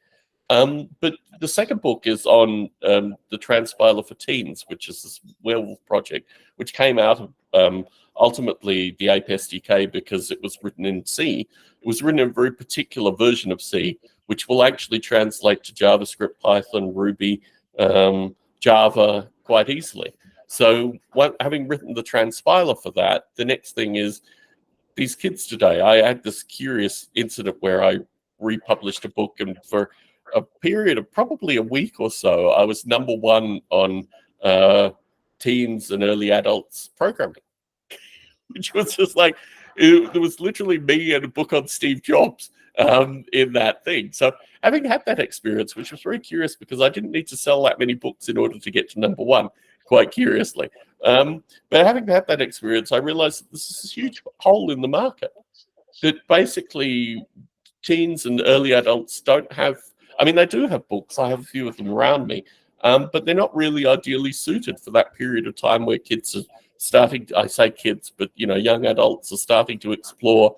But the second book is on the Transpiler for Teens, which is this werewolf project, which came out of ultimately the Ape SDK because it was written in C. It was written in a very particular version of C, which will actually translate to JavaScript, Python, Ruby, Java quite easily. So having written the transpiler for that, the next thing is these kids today. I had this curious incident where I republished a book, and for a period of probably a week or so, I was #1 on teens and early adults programming, which was just like, there was literally me and a book on Steve Jobs in that thing. So having had that experience, which was very curious because I didn't need to sell that many books in order to get to #1, quite curiously. But having had that experience, I realized that this is a huge hole in the market, that basically teens and early adults don't have I mean, they do have books. I have a few of them around me, but they're not really ideally suited for that period of time where kids are starting. I say kids, but young adults are starting to explore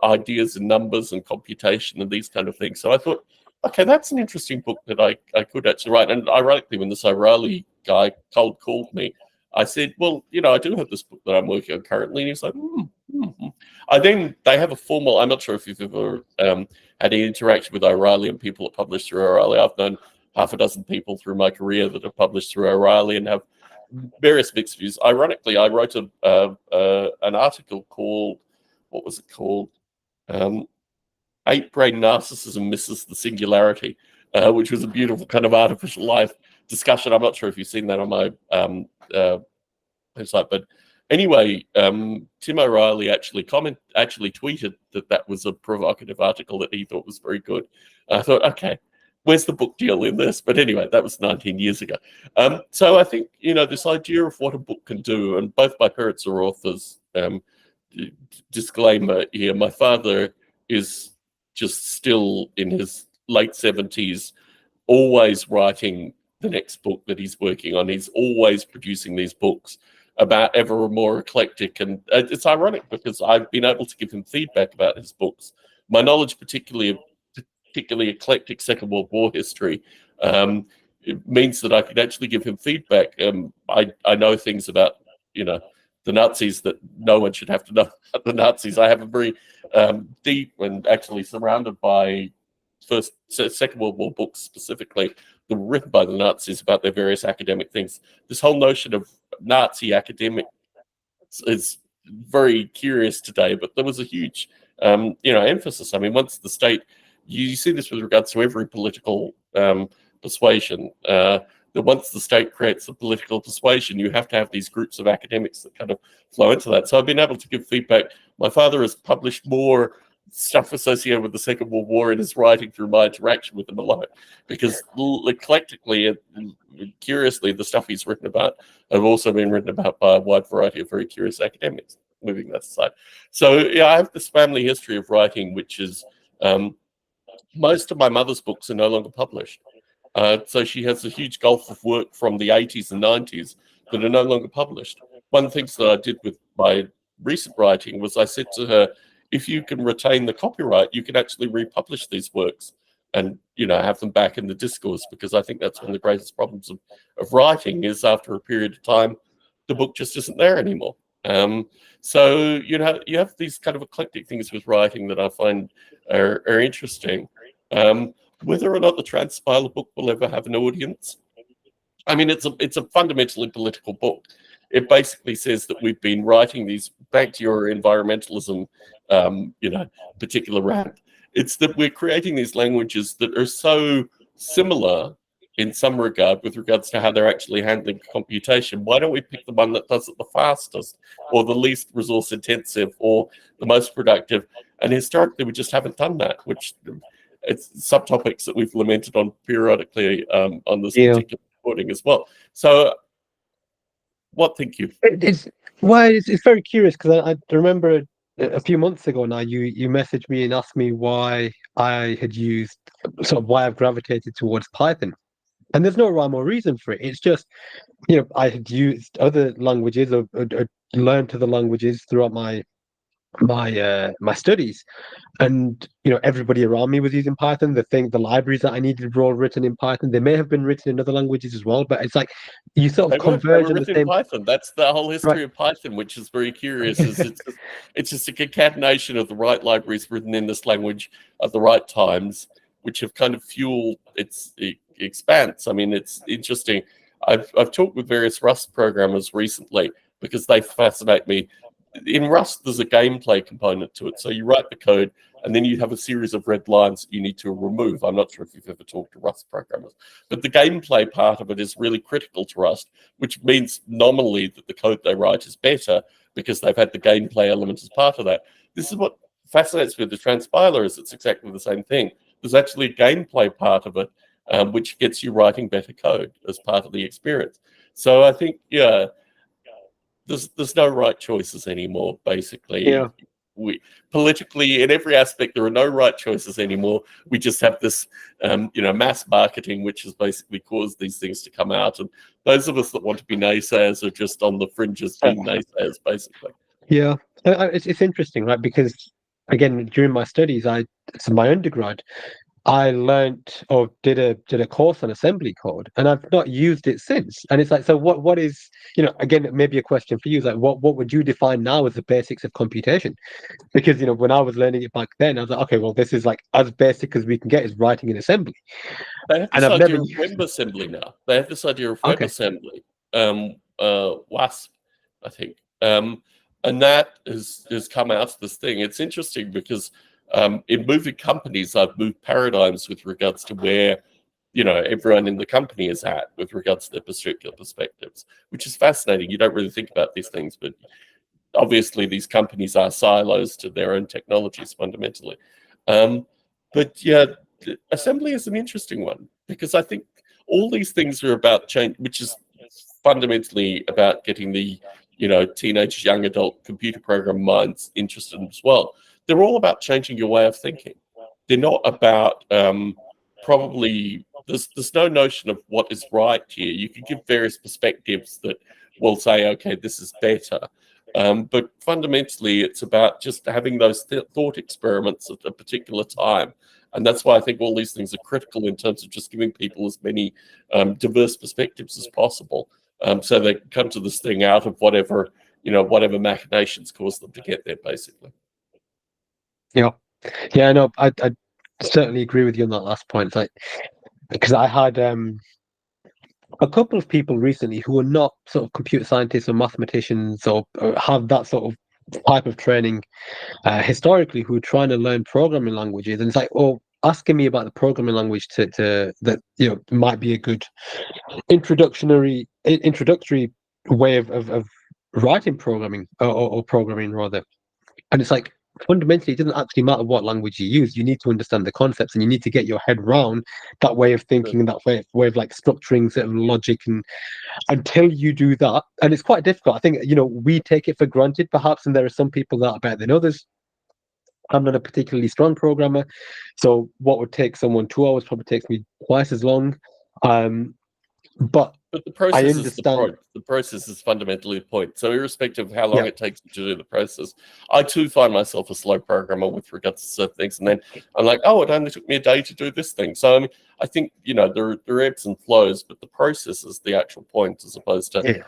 ideas in numbers and computation and these kind of things. So I thought, okay, that's an interesting book that I could actually write. And ironically, when this O'Reilly guy cold called me, I said, well, I do have this book that I'm working on currently. And he's like, they have a formal, I'm not sure if you've ever had any interaction with O'Reilly and people that publish through O'Reilly. I've known half a dozen people through my career that have published through O'Reilly and have various mixed views. Ironically, I wrote an article called, what was it called? Eight Brain Narcissism Misses the Singularity, which was a beautiful kind of artificial life discussion. I'm not sure if you've seen that on my website, but anyway, Tim O'Reilly actually tweeted that was a provocative article that he thought was very good. I thought, okay, where's the book deal in this? But anyway, that was 19 years ago. So I think, this idea of what a book can do, and both my parents are authors. Disclaimer here, my father is just still in his late 70s, always writing the next book that he's working on. He's always producing these books about ever more eclectic. And it's ironic because I've been able to give him feedback about his books. My knowledge, particularly eclectic Second World War history, it means that I can actually give him feedback. I know things about, the Nazis that no one should have to know about the Nazis. I have a very deep and actually surrounded by Second World War books specifically that were written by the Nazis about their various academic things. This whole notion of Nazi academic is very curious today, but there was a huge, emphasis. I mean, once the state, you see this with regards to every political persuasion, that once the state creates a political persuasion, you have to have these groups of academics that kind of flow into that. So I've been able to give feedback. My father has published more stuff associated with the Second World War in his writing through my interaction with him alone, because eclectically and curiously, the stuff he's written about have also been written about by a wide variety of very curious academics, moving that aside. So yeah, I have this family history of writing, which is most of my mother's books are no longer published. So she has a huge gulf of work from the 80s and 90s that are no longer published. One of the things that I did with my recent writing was I said to her, if you can retain the copyright, you can actually republish these works and, have them back in the discourse, because I think that's one of the greatest problems of writing is after a period of time, the book just isn't there anymore. So, you have these kind of eclectic things with writing that I find are interesting. Whether or not the Transpiler book will ever have an audience, I mean, it's a fundamentally political book. It basically says that we've been writing these, back to your environmentalism, particular rant. It's that we're creating these languages that are so similar in some regard with regards to how they're actually handling computation. Why don't we pick the one that does it the fastest, or the least resource intensive, or the most productive? And historically, we just haven't done that, which it's subtopics that we've lamented on periodically on this particular recording as well. So what think you? It's very curious, because I remember a few months ago now you messaged me and asked me why I had used, sort of why I've gravitated towards Python. And there's no rhyme or reason for it. It's just, I had used other languages or learned other languages throughout my studies, and everybody around me was using Python. The libraries that I needed were all written in Python. They may have been written in other languages as well, but it's like you sort of converge on the same. Python. That's the whole history of Python, which is very curious. It's just a concatenation of the right libraries written in this language at the right times, which have kind of fueled its expanse. I mean, it's interesting. I've talked with various Rust programmers recently because they fascinate me. In Rust, there's a gameplay component to it. So you write the code, and then you have a series of red lines that you need to remove. I'm not sure if you've ever talked to Rust programmers, but the gameplay part of it is really critical to Rust, which means nominally that the code they write is better because they've had the gameplay element as part of that. This is what fascinates me with the Transpiler, is it's exactly the same thing. There's actually a gameplay part of it, which gets you writing better code as part of the experience. So I think, there's no right choices anymore, basically. Yeah. we politically, in every aspect, there are no right choices anymore. We just have this, mass marketing, which has basically caused these things to come out. And those of us that want to be naysayers are just on the fringes being naysayers, basically. Yeah, it's interesting, right? Because again, during my studies, so my undergrad, I learnt or did a course on assembly code, and I've not used it since. And it's like, so what is, again, maybe a question for you is like, what would you define now as the basics of computation? Because when I was learning it back then, I was like, okay, well, this is like as basic as we can get is writing in assembly. They have this And I've idea never of WebAssembly now. They have this idea of Okay. WebAssembly, WASP, I think, and that has come out of this thing. It's interesting because in moving companies, I've moved paradigms with regards to where everyone in the company is at with regards to their particular perspectives, which is fascinating. You don't really think about these things, but obviously these companies are silos to their own technologies fundamentally. But yeah, assembly is an interesting one because I think all these things are about change, which is fundamentally about getting the teenage young adult computer program minds interested as well. They're all about changing your way of thinking. They're not about probably there's no notion of what is right here. You can give various perspectives that will say, okay, this is better. But fundamentally, it's about just having those thought experiments at a particular time. And that's why I think all these things are critical in terms of just giving people as many diverse perspectives as possible. So they can come to this thing out of whatever machinations cause them to get there, basically. Yeah. Yeah, no, I certainly agree with you on that last point. It's like, because I had a couple of people recently who are not sort of computer scientists or mathematicians or have that sort of type of training historically, who are trying to learn programming languages, and it's like, oh, asking me about the programming language to that might be a good introductory way of writing programming or programming rather. And it's like, fundamentally, it doesn't actually matter what language you use. You need to understand the concepts, and you need to get your head around that way of thinking and that way of like structuring certain logic. And until you do that, and it's quite difficult. I think we take it for granted, perhaps, and there are some people that are better than others. I'm not a particularly strong programmer, so what would take someone 2 hours probably takes me twice as long. But the process I is the understand. point. The process is fundamentally the point. So irrespective of how long Yeah. it takes to do the process, I too find myself a slow programmer with regards to certain things. And then I'm like, oh, it only took me a day to do this thing. So I mean, I think there are ebbs and flows, but the process is the actual point, as opposed to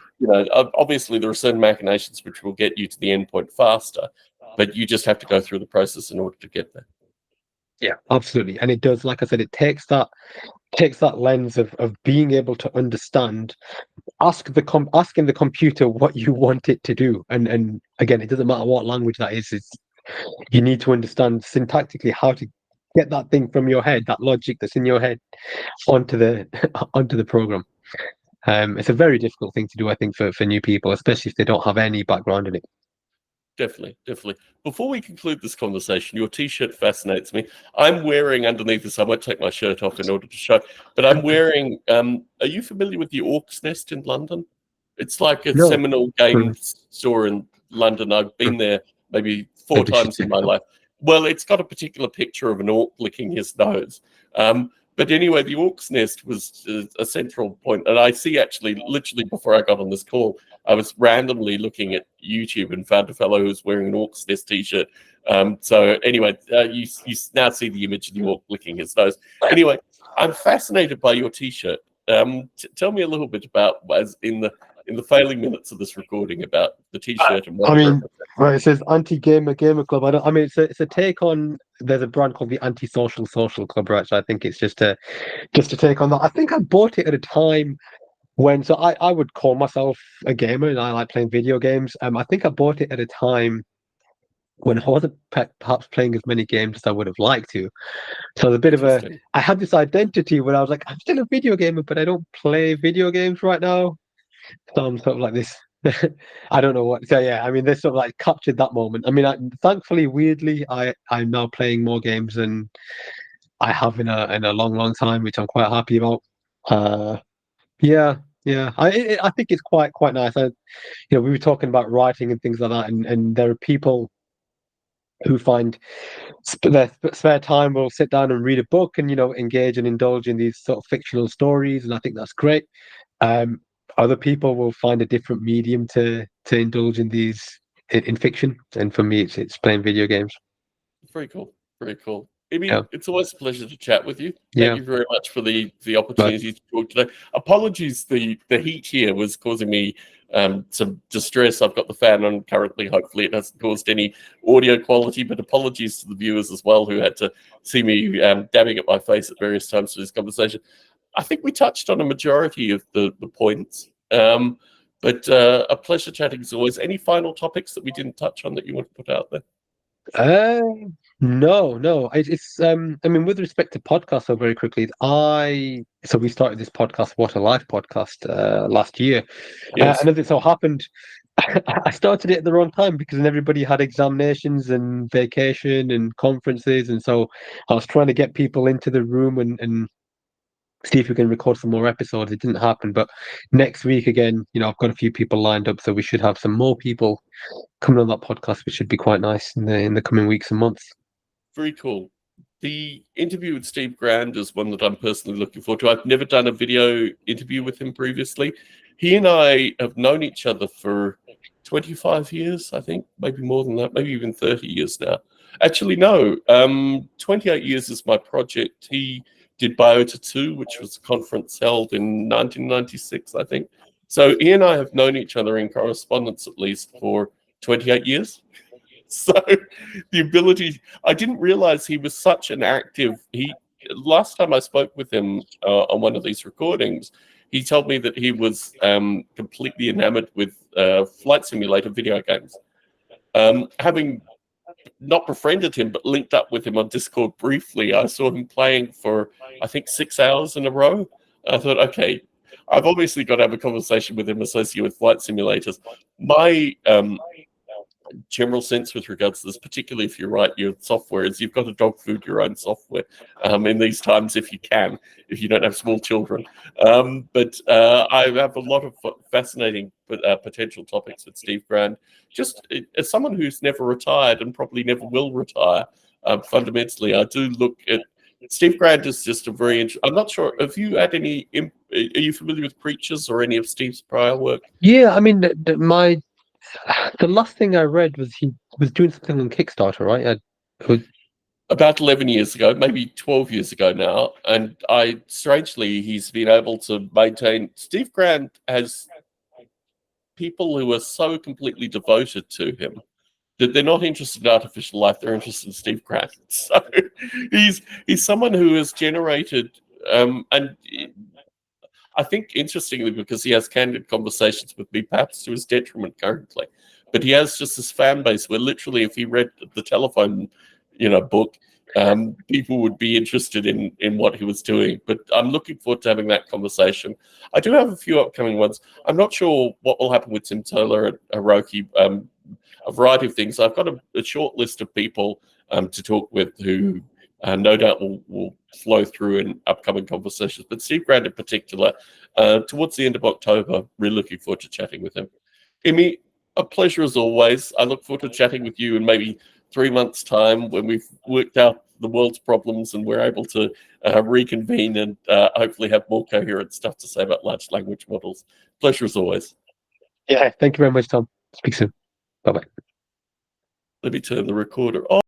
obviously there are certain machinations which will get you to the end point faster, but you just have to go through the process in order to get there. Yeah, absolutely. And it does, like I said, it takes that lens of being able to understand, asking the computer what you want it to do. And again, it doesn't matter what language that is, you need to understand syntactically how to get that thing from your head, that logic that's in your head, onto the onto the program. It's a very difficult thing to do, I think, for new people, especially if they don't have any background in it. Definitely, definitely. Before we conclude this conversation, your T-shirt fascinates me. I'm wearing underneath this, I won't take my shirt off in order to show, but I'm wearing, are you familiar with the Orc's Nest in London? It's like a No. seminal game store in London. I've been there maybe 4 times in my life. Well, it's got a particular picture of an orc licking his nose. But anyway, the Orc's Nest was a central point. And I see actually, literally before I got on this call, I was randomly looking at YouTube and found a fellow who was wearing an Orc's Nest t-shirt. So anyway, you now see the image of the orc licking his nose. Anyway, I'm fascinated by your t-shirt. Tell me a little bit about, as in the failing minutes of this recording, about the t-shirt and what right, it says anti-gamer gamer club. It's a take on, there's a brand called the Anti-Social Social Club, right? So I think it's just a take on that. I think I bought it at a time when, so I would call myself a gamer and I like playing video games. I think I bought it at a time when I wasn't perhaps playing as many games as I would have liked to. So a bit of I had this identity where I was like, I'm still a video gamer, but I don't play video games right now. So I'm sort of like this. I don't know what. So yeah, I mean, they sort of like captured that moment. I mean, thankfully, weirdly, I'm now playing more games than I have in a long time, which I'm quite happy about. Yeah, yeah. I think it's quite nice. We were talking about writing and things like that, and there are people who find their spare time will sit down and read a book and engage and indulge in these sort of fictional stories, and I think that's great. Um, Other people will find a different medium to indulge in these in fiction, and for me, it's playing video games. Very cool. Very cool. Amy, Yeah, it's always a pleasure to chat with you. Thank yeah, you very much for the but opportunity to talk today. Apologies, the heat here was causing me some distress. I've got the fan on currently. Hopefully, it hasn't caused any audio quality. But apologies to the viewers as well who had to see me dabbing at my face at various times for this conversation. I think we touched on a majority of the points. But a pleasure chatting as always. Any final topics that we didn't touch on that you want to put out there? uh, no. It's I mean, with respect to podcasts, so very quickly, so we started this podcast, What a Life podcast, last year, Yes. and as it so happened, I started it at the wrong time because then everybody had examinations and vacation and conferences, and so I was trying to get people into the room and see if we can record some more episodes. It didn't happen, but next week again, I've got a few people lined up, so we should have some more people coming on that podcast, which should be quite nice in the coming weeks and months. Very cool. The interview with Steve Grand is one that I'm personally looking forward to. I've never done a video interview with him previously. He and I have known each other for 25 years, I think, maybe more than that, maybe even 30 years now. Actually, no, 28 years is my project. He did Biota 2, which was a conference held in 1996, I think. So he and I have known each other in correspondence at least for 28 years. So the ability, I didn't realize he was such an active, last time I spoke with him on one of these recordings, he told me that he was completely enamored with flight simulator video games. Having not befriended him, but linked up with him on Discord briefly, I saw him playing for, I think, 6 hours in a row. I thought, okay, I've obviously got to have a conversation with him associated with flight simulators. My general sense with regards to this, particularly if you write your software, is you've got to dog food your own software in these times if you can, if you don't have small children. But I have a lot of fascinating potential topics with Steve Grand. Just as someone who's never retired and probably never will retire, fundamentally, I do look at Steve Grand is just a very interesting. I'm not sure. Have you had any? Are you familiar with Creatures or any of Steve's prior work? Yeah, I mean, the last thing I read was he was doing something on Kickstarter, right? About 11 years ago, maybe 12 years ago now. And strangely, he's been able to maintain. Steve Grand has people who are so completely devoted to him that they're not interested in artificial life, they're interested in Steve Grand. So he's someone who has generated, and I think interestingly, because he has candid conversations with me, perhaps to his detriment currently, but he has just this fan base where literally if he read the telephone, book, people would be interested in what he was doing. But I'm looking forward to having that conversation. I do have a few upcoming ones. I'm not sure what will happen with Tim Taylor at Hiroki, a variety of things. I've got a short list of people to talk with who no doubt will flow through in upcoming conversations. But Steve Grand in particular, towards the end of October, really looking forward to chatting with him. Amy, a pleasure as always. I look forward to chatting with you in maybe 3 months' time when we've worked out the world's problems and we're able to reconvene and hopefully have more coherent stuff to say about large language models. Pleasure as always. Yeah, thank you very much, Tom. Speak soon. Bye-bye. Let me turn the recorder off.